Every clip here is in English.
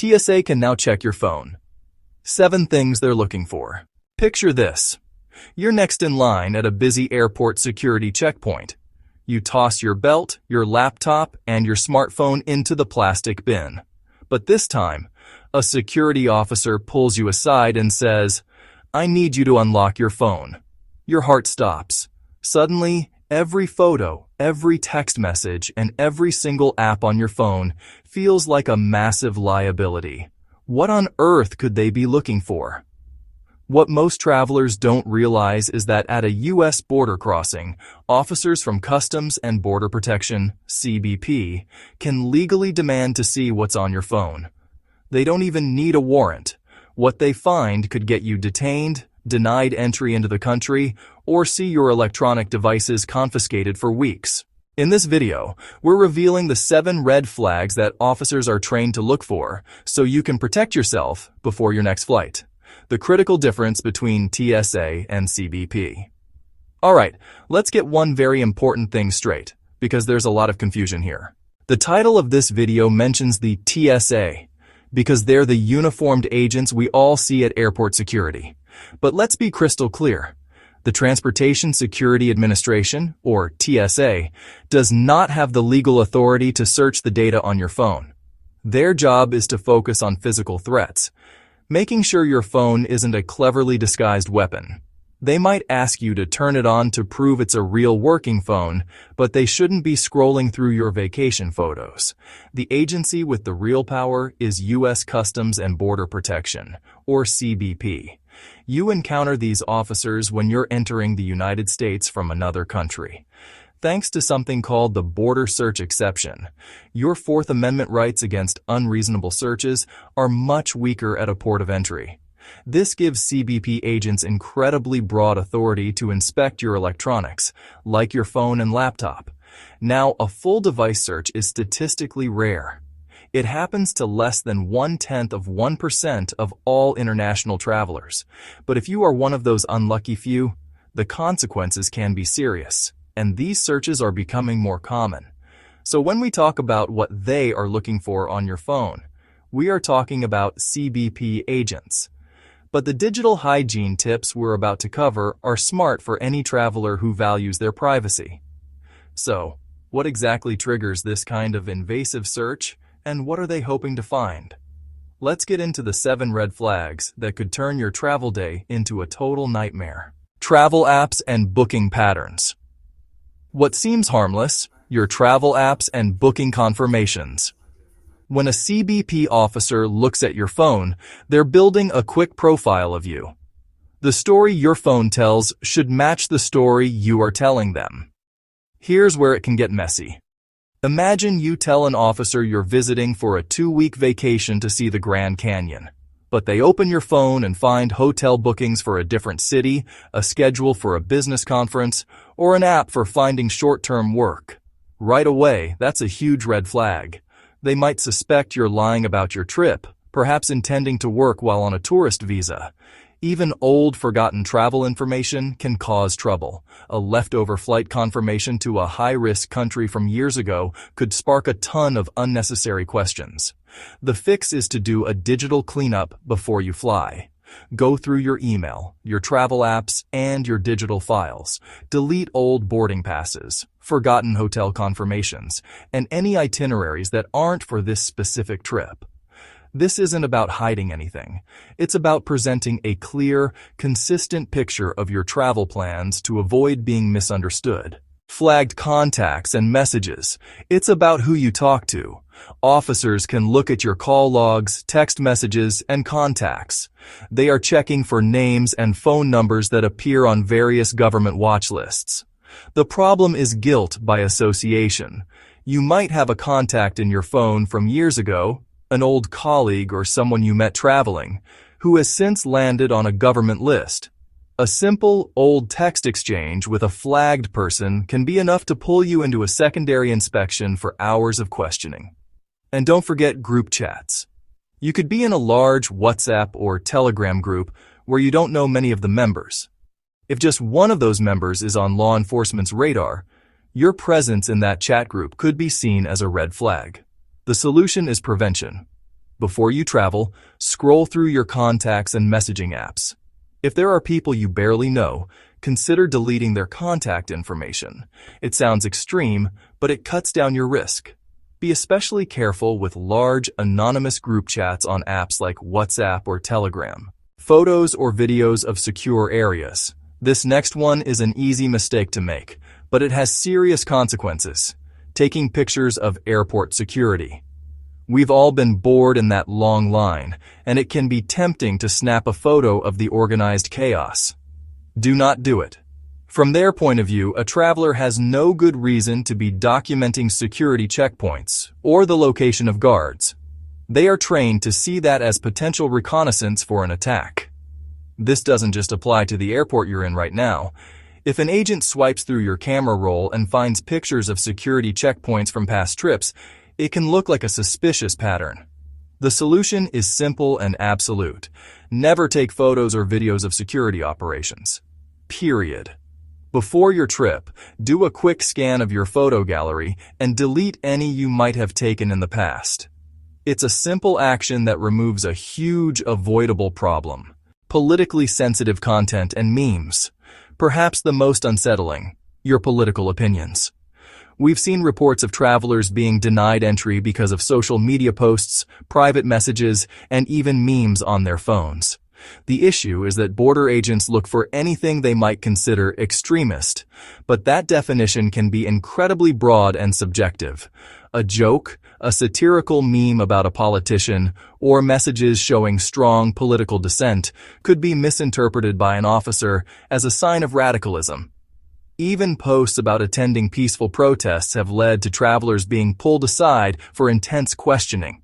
TSA can now check your phone. 7 things they're looking for. Picture this. You're next in line at a busy airport security checkpoint. You toss your belt, your laptop, and your smartphone into the plastic bin. But this time, a security officer pulls you aside and says, "I need you to unlock your phone." Your heart stops. Suddenly, every photo, every text message, and every single app on your phone feels like a massive liability. What on earth could they be looking for? What most travelers don't realize is that at a U.S. border crossing, officers from Customs and Border Protection, CBP, can legally demand to see what's on your phone. They don't even need a warrant. What they find could get you detained, denied entry into the country, or see your electronic devices confiscated for weeks. In this video, we're revealing the 7 red flags that officers are trained to look for so you can protect yourself before your next flight. The critical difference between TSA and CBP. Alright, let's get one very important thing straight, because there's a lot of confusion here. The title of this video mentions the TSA, because they're the uniformed agents we all see at airport security. But let's be crystal clear. The Transportation Security Administration, or TSA, does not have the legal authority to search the data on your phone. Their job is to focus on physical threats, making sure your phone isn't a cleverly disguised weapon. They might ask you to turn it on to prove it's a real working phone, but they shouldn't be scrolling through your vacation photos. The agency with the real power is U.S. Customs and Border Protection, or CBP. You encounter these officers when you're entering the United States from another country. Thanks to something called the border search exception, your Fourth Amendment rights against unreasonable searches are much weaker at a port of entry. This gives CBP agents incredibly broad authority to inspect your electronics, like your phone and laptop. Now, a full device search is statistically rare. It happens to less than 0.1% of all international travelers. But if you are one of those unlucky few, the consequences can be serious. And these searches are becoming more common. So when we talk about what they are looking for on your phone, we are talking about CBP agents. But the digital hygiene tips we're about to cover are smart for any traveler who values their privacy. So, what exactly triggers this kind of invasive search, and what are they hoping to find? Let's get into the 7 red flags that could turn your travel day into a total nightmare. Travel apps and booking patterns. What seems harmless, your travel apps and booking confirmations. When a CBP officer looks at your phone, they're building a quick profile of you. The story your phone tells should match the story you are telling them. Here's where it can get messy. Imagine you tell an officer you're visiting for a 2-week vacation to see the Grand Canyon. But they open your phone and find hotel bookings for a different city, a schedule for a business conference, or an app for finding short-term work. Right away, that's a huge red flag. They might suspect you're lying about your trip, perhaps intending to work while on a tourist visa. Even old, forgotten travel information can cause trouble. A leftover flight confirmation to a high-risk country from years ago could spark a ton of unnecessary questions. The fix is to do a digital cleanup before you fly. Go through your email, your travel apps, and your digital files. Delete old boarding passes, forgotten hotel confirmations, and any itineraries that aren't for this specific trip. This isn't about hiding anything. It's about presenting a clear, consistent picture of your travel plans to avoid being misunderstood. Flagged contacts and messages. It's about who you talk to. Officers can look at your call logs, text messages, and contacts. They are checking for names and phone numbers that appear on various government watch lists. The problem is guilt by association. You might have a contact in your phone from years ago, an old colleague or someone you met traveling, who has since landed on a government list. A simple, old text exchange with a flagged person can be enough to pull you into a secondary inspection for hours of questioning. And don't forget group chats. You could be in a large WhatsApp or Telegram group where you don't know many of the members. If just one of those members is on law enforcement's radar, your presence in that chat group could be seen as a red flag. The solution is prevention. Before you travel, scroll through your contacts and messaging apps. If there are people you barely know, consider deleting their contact information. It sounds extreme, but it cuts down your risk. Be especially careful with large, anonymous group chats on apps like WhatsApp or Telegram. Photos or videos of secure areas. This next one is an easy mistake to make, but it has serious consequences. Taking pictures of airport security. We've all been bored in that long line, and it can be tempting to snap a photo of the organized chaos. Do not do it. From their point of view, a traveler has no good reason to be documenting security checkpoints or the location of guards. They are trained to see that as potential reconnaissance for an attack. This doesn't just apply to the airport you're in right now. If an agent swipes through your camera roll and finds pictures of security checkpoints from past trips, it can look like a suspicious pattern. The solution is simple and absolute. Never take photos or videos of security operations. Period. Before your trip, do a quick scan of your photo gallery and delete any you might have taken in the past. It's a simple action that removes a huge avoidable problem. Politically sensitive content and memes. Perhaps the most unsettling, your political opinions. We've seen reports of travelers being denied entry because of social media posts, private messages, and even memes on their phones. The issue is that border agents look for anything they might consider extremist, but that definition can be incredibly broad and subjective. A joke, a satirical meme about a politician, or messages showing strong political dissent could be misinterpreted by an officer as a sign of radicalism. Even posts about attending peaceful protests have led to travelers being pulled aside for intense questioning.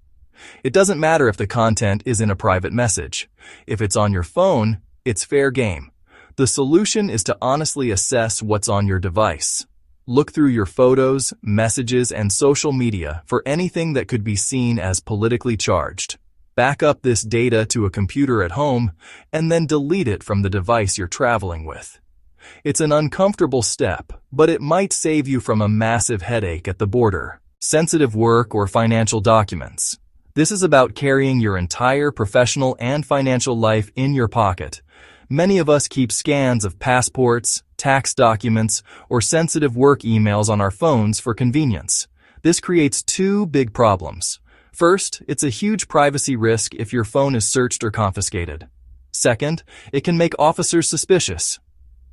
It doesn't matter if the content is in a private message. If it's on your phone, it's fair game. The solution is to honestly assess what's on your device. Look through your photos, messages, and social media for anything that could be seen as politically charged. Back up this data to a computer at home, and then delete it from the device you're traveling with. It's an uncomfortable step, but it might save you from a massive headache at the border. Sensitive work or financial documents. This is about carrying your entire professional and financial life in your pocket. Many of us keep scans of passports, tax documents, or sensitive work emails on our phones for convenience. This creates two big problems. First, it's a huge privacy risk if your phone is searched or confiscated. Second, it can make officers suspicious.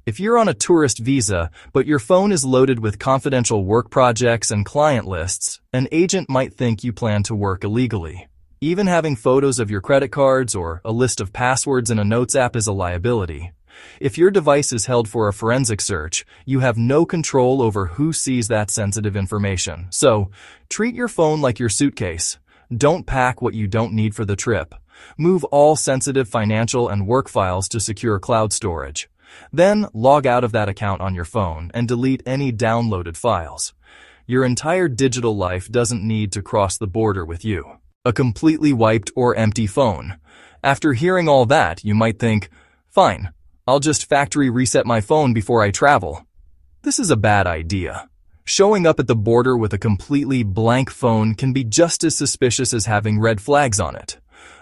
If you're on a tourist visa, but your phone is loaded with confidential work projects and client lists, an agent might think you plan to work illegally. Even having photos of your credit cards or a list of passwords in a notes app is a liability. If your device is held for a forensic search, you have no control over who sees that sensitive information. So, treat your phone like your suitcase. Don't pack what you don't need for the trip. Move all sensitive financial and work files to secure cloud storage. Then log out of that account on your phone and delete any downloaded files. Your entire digital life doesn't need to cross the border with you. A completely wiped or empty phone. After hearing all that, you might think, fine, I'll just factory reset my phone before I travel. This is a bad idea. Showing up at the border with a completely blank phone can be just as suspicious as having red flags on it.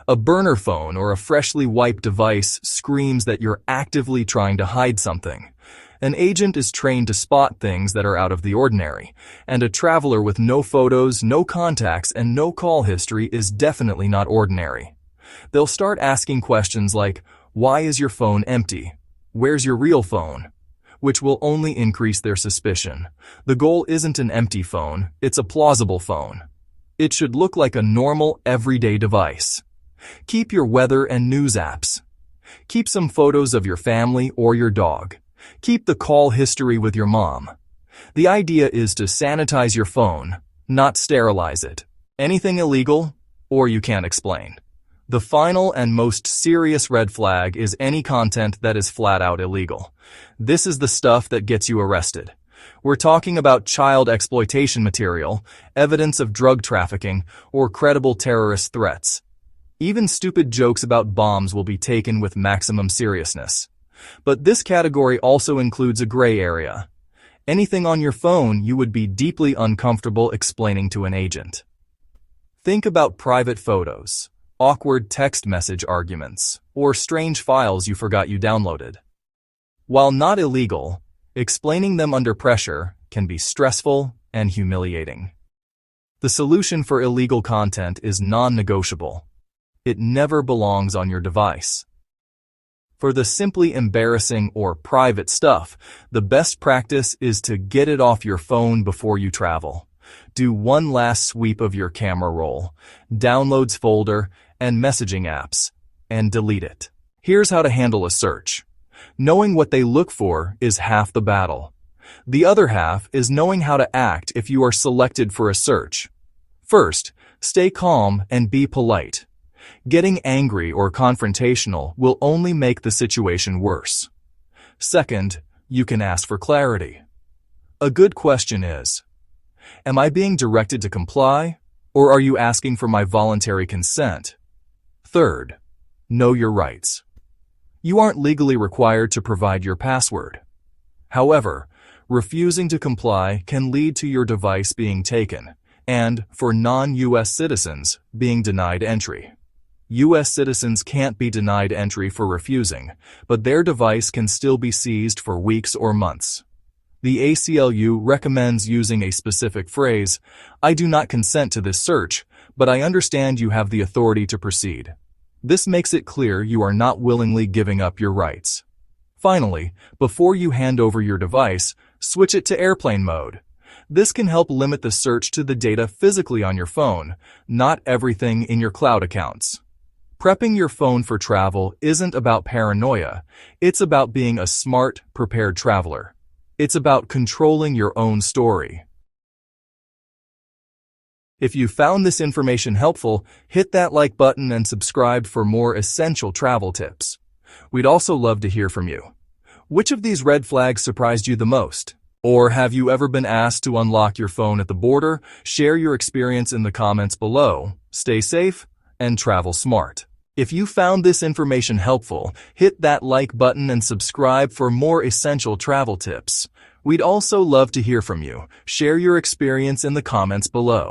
A burner phone or a freshly wiped device screams that you're actively trying to hide something. An agent is trained to spot things that are out of the ordinary, and a traveler with no photos, no contacts, and no call history is definitely not ordinary. They'll start asking questions like, why is your phone empty? Where's your real phone? Which will only increase their suspicion. The goal isn't an empty phone, it's a plausible phone. It should look like a normal, everyday device. Keep your weather and news apps. Keep some photos of your family or your dog. Keep the call history with your mom. The idea is to sanitize your phone, not sterilize it. Anything illegal, or you can't explain. The final and most serious red flag is any content that is flat out illegal. This is the stuff that gets you arrested. We're talking about child exploitation material, evidence of drug trafficking, or credible terrorist threats. Even stupid jokes about bombs will be taken with maximum seriousness. But this category also includes a gray area. Anything on your phone you would be deeply uncomfortable explaining to an agent. Think about private photos. awkward text message arguments, or strange files you forgot you downloaded. While not illegal, explaining them under pressure can be stressful and humiliating. The solution for illegal content is non-negotiable. It never belongs on your device. For the simply embarrassing or private stuff, the best practice is to get it off your phone before you travel. Do one last sweep of your camera roll, downloads folder, and messaging apps, and delete it. Here's how to handle a search. Knowing what they look for is half the battle. The other half is knowing how to act if you are selected for a search. First, stay calm and be polite. Getting angry or confrontational will only make the situation worse. Second, you can ask for clarity. A good question is, am I being directed to comply, or are you asking for my voluntary consent? Third, know your rights. You aren't legally required to provide your password. However, refusing to comply can lead to your device being taken, and, for non-U.S. citizens, being denied entry. U.S. citizens can't be denied entry for refusing, but their device can still be seized for weeks or months. The ACLU recommends using a specific phrase, "I do not consent to this search, but I understand you have the authority to proceed." This makes it clear you are not willingly giving up your rights. Finally, before you hand over your device, switch it to airplane mode. This can help limit the search to the data physically on your phone, not everything in your cloud accounts. Prepping your phone for travel isn't about paranoia. It's about being a smart, prepared traveler. It's about controlling your own story. If you found this information helpful, hit that like button and subscribe for more essential travel tips. We'd also love to hear from you. Which of these red flags surprised you the most? Or have you ever been asked to unlock your phone at the border? Share your experience in the comments below. Stay safe and travel smart. If you found this information helpful, hit that like button and subscribe for more essential travel tips. We'd also love to hear from you. Share your experience in the comments below.